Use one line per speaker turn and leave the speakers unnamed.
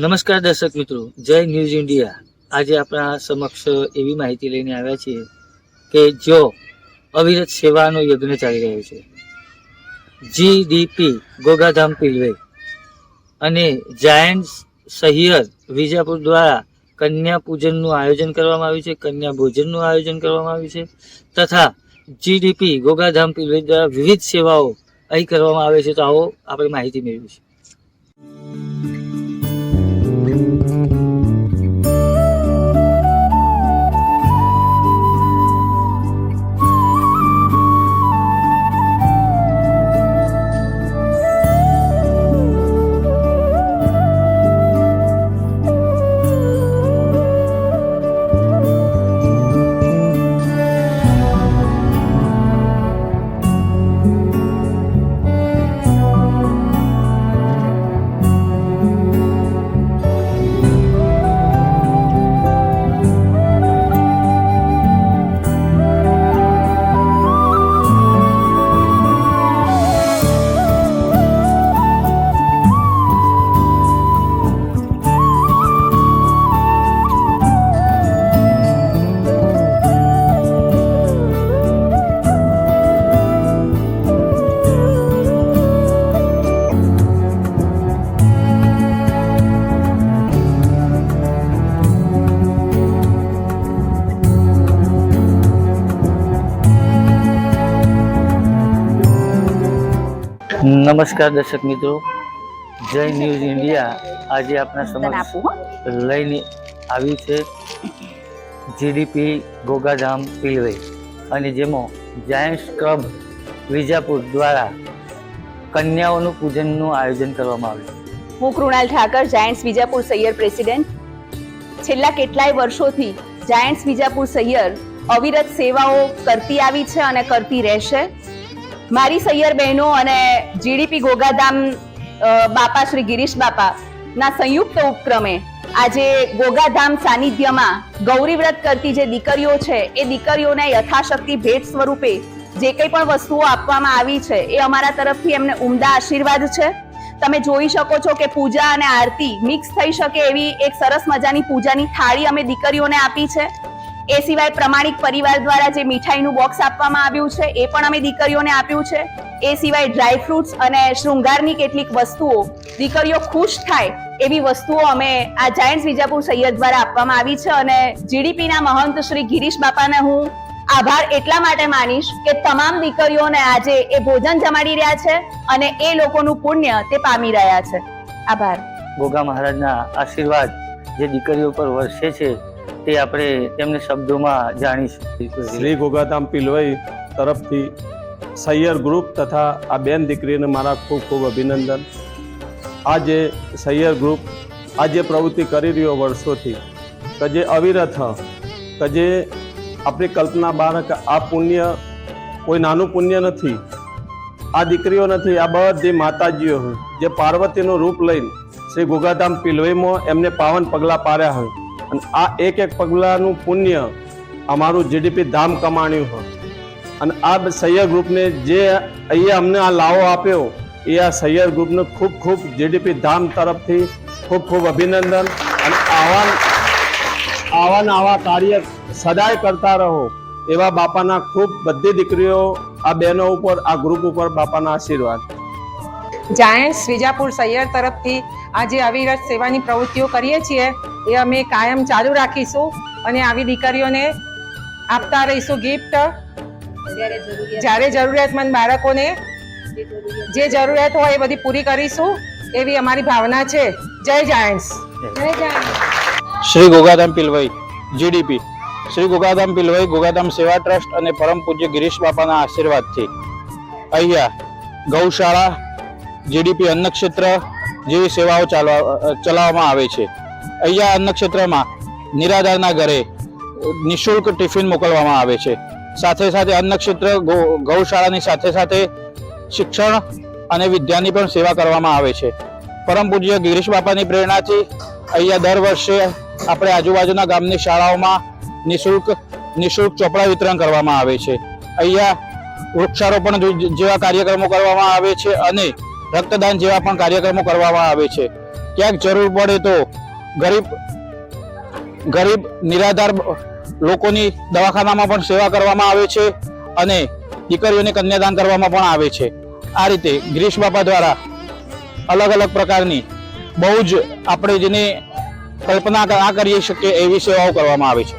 નમસ્કાર દર્શક મિત્રો, જય ન્યૂઝ ઇન્ડિયા। આજે આપણા સમક્ષ એવી માહિતી લઈને આવ્યા છીએ કે જો અવિરત સેવાનો યજ્ઞ ચાલી રહ્યો છે, જીડીપી ગોગાધામ પીલવે અને જાયન્ટ સહિયર વિજાપુર દ્વારા કન્યા પૂજનનું આયોજન કરવામાં આવ્યું છે, કન્યા ભોજનનું આયોજન કરવામાં આવ્યું છે તથા જીડીપી ગોગાધામ પીલવે દ્વારા વિવિધ સેવાઓ અહીં કરવામાં આવે છે। તો આવો આપણે માહિતી મેળવીશું। નમસ્કાર દર્શક મિત્રો, જય ન્યૂઝ ઇન્ડિયા આજે આપણા સમક્ષ લઈને આવ્યું છે જીડીપી ગોગાધામ પીલવે અને જેમાં જાયન્ટ ક્લબ વિજાપુર દ્વારા કન્યાઓનું પૂજનનું આયોજન કરવામાં આવ્યું।
હું કૃણાલ ઠાકર, જાયન્ટ્સ વિજાપુર સહિયર પ્રેસિડેન્ટ। છેલ્લા કેટલાય વર્ષોથી જાયન્ટ્સ વિજાપુર સહિયર અવિરત સેવાઓ કરતી આવી છે અને કરતી રહેશે। મારી સહિયર બહેનો અને જીડીપી ગોગાધામ બાપા શ્રી ગિરીશ બાપા ના સંયુક્ત ઉપક્રમે આજે ગોગાધામ સાનિધ્યમાં ગૌરી વ્રત કરતી જે દીકરીઓ છે એ દીકરીઓને યથાશક્તિ ભેટ સ્વરૂપે જે કંઈ પણ વસ્તુઓ આપવામાં આવી છે એ અમારા તરફથી એમને ઉમદા આશીર્વાદ છે। તમે જોઈ શકો છો કે પૂજા અને આરતી મિક્સ થઈ શકે એવી એક સરસ મજાની પૂજાની થાળી અમે દીકરીઓને આપી છે। એ સિવાય પ્રમાણિક પરિવાર દ્વારા જે મીઠાઈનું બોક્સ આપવામાં આવ્યું છે એ પણ અમે દીકરીઓને આપ્યું છે। એ સિવાય ડ્રાય ફ્રૂટ્સ અને શૃંગારની કેટલીક વસ્તુઓ દીકરીઓ ખુશ થાય એવી વસ્તુઓ અમે આ જાયન્ટ્સ વિજાપુર સહિયર દ્વારા આપવામાં આવી છે અને જીડીપીના મહંત શ્રી ગિરીશ બાપાને હું આભાર એટલા માટે માનીશ કે તમામ દીકરીઓને આજે એ ભોજન જમાડી રહ્યા છે અને એ લોકોનું પુણ્ય તે પામી રહ્યા છે। આભાર।
ગોગા મહારાજના આશીર્વાદ જે દીકરીઓ પર વરસે છે તે આપણે તેમને શબ્દોમાં જાણીશું।
શ્રી ગોગાધામ પીલવઈ તરફથી સહિયર ગ્રુપ તથા આ બેન દીકરીને મારા ખૂબ ખૂબ અભિનંદન। આ જે સહિયર ગ્રુપ આ જે પ્રવૃત્તિ કરી રહ્યો વર્ષોથી કે જે અવિરત કે જે આપણી કલ્પના બહાર કે આ પુણ્ય કોઈ નાનું પુણ્ય નથી, આ દીકરીઓ નથી, આ બધી માતાજીઓ હોય જે પાર્વતીનું રૂપ લઈને શ્રી ગોગાધામ પીલવઈમાં એમને પાવન પગલાં પાડ્યા હોય અને આ એક એક પગલાંનું પુણ્ય અમારું જીડીપી ધામ કમાણ્યું હોય અને આ સહિયર ગ્રુપને જે અહીંયા અમને આ લાવો આપ્યો એ આ સહિયર ગ્રુપને ખૂબ ખૂબ જીડીપી ધામ તરફથી ખૂબ ખૂબ અભિનંદન અને આવા કાર્ય સદાય કરતા રહો એવા બાપાના ખૂબ બધી દીકરીઓ આ બહેનો ઉપર આ ગ્રુપ ઉપર બાપાના આશીર્વાદ।
જાયન્ટ્સ વિજાપુર સહિયર તરફથી આજે અવિરત સેવાની પ્રવૃત્તિઓ કરીએ છીએ એ અમે કાયમ ચાલુ રાખીશું અને આવી દીકરીઓને આપતા રહીશું ગિફ્ટ। જ્યારે જરૂરિયાતમંદ બાળકોને જે જરૂરિયાત હોય એ બધી પૂરી કરીશું એવી અમારી ભાવના છે। જય જાયન્ટ્સ।
શ્રી ગોગાધામ પીલવઈ જીડીપી શ્રી ગોગાધામ પીલવઈ ગોગાધામ સેવા ટ્રસ્ટ અને પરમ પૂજ્ય ગિરીશ બાપાના આશીર્વાદથી અહીંયા ગૌશાળા, જીડીપી અન્નક્ષેત્ર જેવી સેવાઓ ચલાવવામાં આવે છે। અહીંયા અન્નક્ષેત્રમાં નિરાધારના ઘરે નિઃશુલ્ક ટિફિન મોકલવામાં આવે છે। સાથે સાથે અન્નક્ષેત્ર ગૌશાળાની સાથે સાથે શિક્ષણ અને વિદ્યાની પણ સેવા કરવામાં આવે છે। પરમ પૂજ્ય ગિરીશ બાપાની પ્રેરણાથી અહીંયા દર વર્ષે આપણે આજુબાજુના ગામની શાળાઓમાં નિઃશુલ્ક ચોપડા વિતરણ કરવામાં આવે છે। અહીંયા વૃક્ષારોપણ જેવા કાર્યક્રમો કરવામાં આવે છે અને રક્તદાન જેવા પણ કાર્યક્રમો કરવામાં આવે છે। ક્યાંક જરૂર પડે તો ગરીબ નિરાધાર લોકોની દવાખાનામાં પણ સેવા કરવામાં આવે છે અને દીકરીઓને કન્યાદાન કરવામાં પણ આવે છે. આ રીતે ગિરીશ બાપા દ્વારા અલગ અલગ પ્રકારની બહુ જ આપણે જેને કલ્પના ના કરી શકીએ એવી સેવાઓ કરવામાં આવે છે.